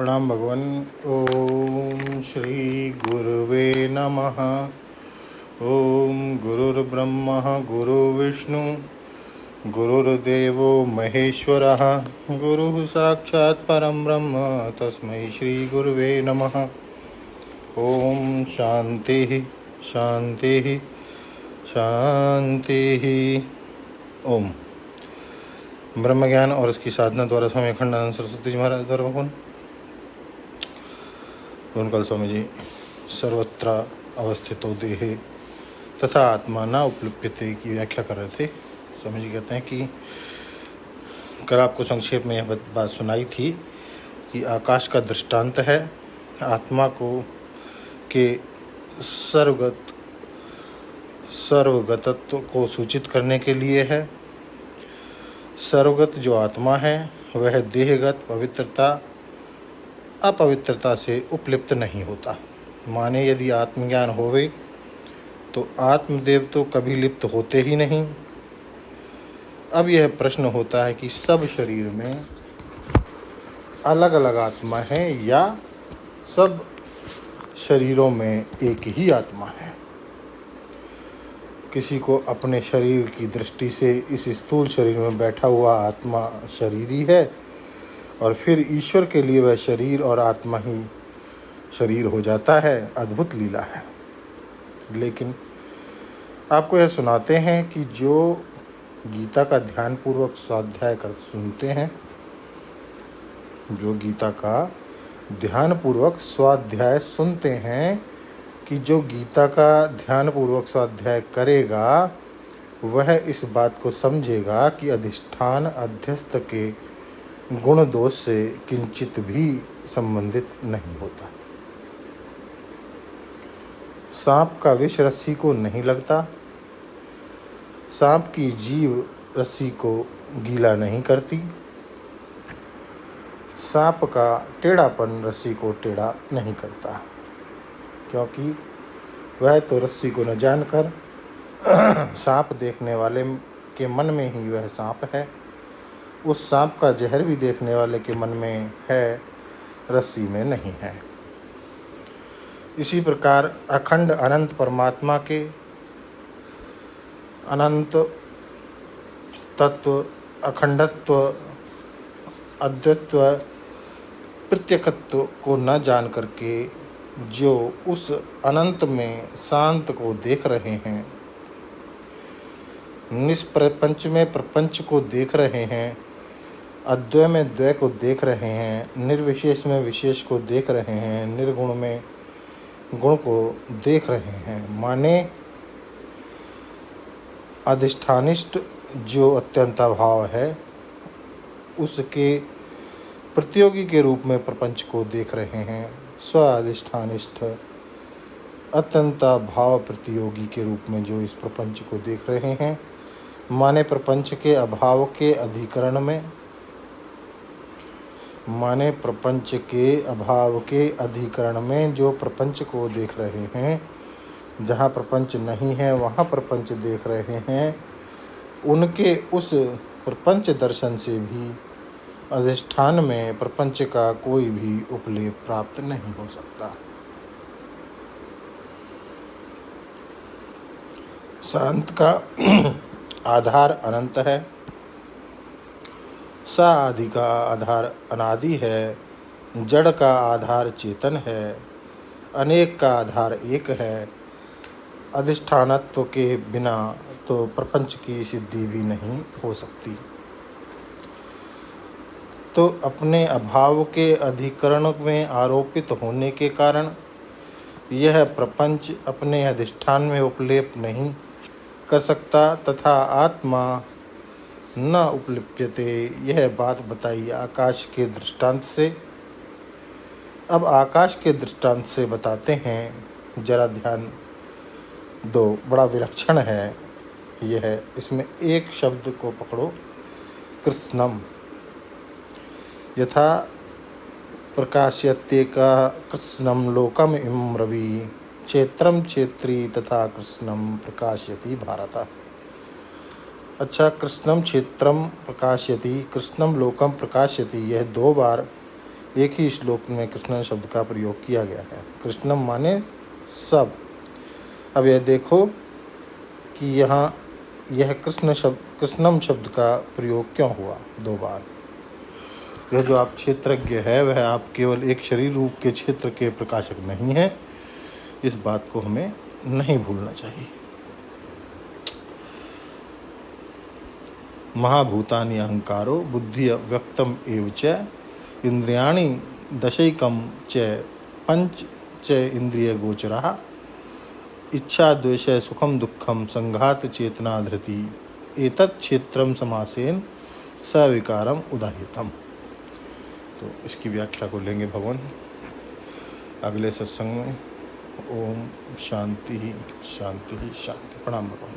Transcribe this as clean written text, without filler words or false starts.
प्रणाम भगवान। ओम श्री गुरुवे नमः। ओम गुरुर्ब्रह्मा गुरुर्विष्णु गुरुर्देवो महेश्वरः गुरुः साक्षात् परं ब्रह्म तस्मै श्री गुरुवे नमः। ओम शांति शांति शांति। ओम ब्रह्म ज्ञान और उसकी साधना द्वारा स्वामी अखंडानंद सरस्वती जी महाराज द्वारा भगवान गोनकाल स्वामी जी सर्वत्र अवस्थितो देहे तथा आत्मा न उपलिप्यते की व्याख्या कर रहे थे। स्वामी जी कहते हैं कि कल आपको संक्षेप में यह बात सुनाई थी कि आकाश का दृष्टांत है आत्मा को के सर्वगतत्व को सूचित करने के लिए है। सर्वगत जो आत्मा है वह देहगत पवित्रता अपवित्रता से उपलिप्त नहीं होता। माने यदि आत्मज्ञान होवे तो आत्मदेव तो कभी लिप्त होते ही नहीं। अब यह प्रश्न होता है कि सब शरीर में अलग अलग आत्मा है या सब शरीरों में एक ही आत्मा है। किसी को अपने शरीर की दृष्टि से इस स्थूल शरीर में बैठा हुआ आत्मा शरीर ही है और फिर ईश्वर के लिए वह शरीर और आत्मा ही शरीर हो जाता है। अद्भुत लीला है। लेकिन आपको यह सुनाते हैं कि जो गीता का ध्यानपूर्वक स्वाध्याय कर सुनते हैं, जो गीता का ध्यानपूर्वक स्वाध्याय सुनते हैं, कि जो गीता का ध्यानपूर्वक स्वाध्याय करेगा वह इस बात को समझेगा कि अधिष्ठान अध्यस्त के गुण दोष से किंचित भी संबंधित नहीं होता। सांप का विष रस्सी को नहीं लगता। सांप की जीव रस्सी को गीला नहीं करती। सांप का टेढ़ापन रस्सी को टेढ़ा नहीं करता, क्योंकि वह तो रस्सी को न जानकर सांप देखने वाले के मन में ही वह सांप है। उस सांप का जहर भी देखने वाले के मन में है, रस्सी में नहीं है। इसी प्रकार अखंड अनंत परमात्मा के अनंत तत्व, अखंडत्व, अद्वैत्व, प्रत्यकत्व को न जान करके जो उस अनंत में शांत को देख रहे हैं, निष्प्रपंच में प्रपंच को देख रहे हैं, अद्वय में द्वय को देख रहे हैं, निर्विशेष में विशेष को देख रहे हैं, निर्गुण में गुण को देख रहे हैं, माने अधिष्ठानिष्ठ जो अत्यंताभाव है उसके प्रतियोगी के रूप में प्रपंच को देख रहे हैं। स्वाधिष्ठानिष्ठ अत्यंता भाव प्रतियोगी के रूप में जो इस प्रपंच को देख रहे हैं, माने प्रपंच के अभाव के अधिकरण में, माने प्रपंच के अभाव के अधिकरण में जो प्रपंच को देख रहे हैं, जहाँ प्रपंच नहीं है वहाँ प्रपंच देख रहे हैं, उनके उस प्रपंच दर्शन से भी अधिष्ठान में प्रपंच का कोई भी उपलेप प्राप्त नहीं हो सकता। शांत का आधार अनंत है, सा आदि का आधार अनादि है, जड़ का आधार चेतन है, अनेक का आधार एक है। अधिष्ठानत्व के बिना तो प्रपंच की सिद्धि भी नहीं हो सकती। तो अपने अभाव के अधिकरण में आरोपित होने के कारण यह प्रपंच अपने अधिष्ठान में उपलेप नहीं कर सकता तथा आत्मा न उपलिप्यते। यह बात बताई आकाश के दृष्टांत से। अब आकाश के दृष्टांत से बताते हैं, जरा ध्यान दो, बड़ा विलक्षण है यह। इसमें एक शब्द को पकड़ो, कृष्णम। यथा प्रकाश्यते का कृष्णम लोकम इमं रवि क्षेत्रम क्षेत्री तथा कृष्णम प्रकाश्यति भारत। अच्छा, कृष्णम क्षेत्रम प्रकाश्यति, कृष्णम लोकम प्रकाश्यति, यह 2 बार एक ही श्लोक में कृष्ण शब्द का प्रयोग किया गया है। कृष्णम माने सब। अब यह देखो कि यहाँ यह कृष्णम शब्द का प्रयोग क्यों हुआ 2 बार। यह जो आप क्षेत्रज्ञ है वह आप केवल एक शरीर रूप के क्षेत्र के प्रकाशक नहीं है, इस बात को हमें नहीं भूलना चाहिए। महाभूतानि अहंकारो बुद्धि व्यक्तम एव च इंद्रियाणि दशैकम च पंच च इंद्रिय गोचरा इच्छा द्वेष सुखम दुखम संघात चेतना धृति एतत् क्षेत्रम समासेन सविकारम उदाहृतम। तो इसकी व्याख्या को लेंगे भगवान अगले सत्संग में। ओम शांति शांति शांति। प्रणाम भगवान।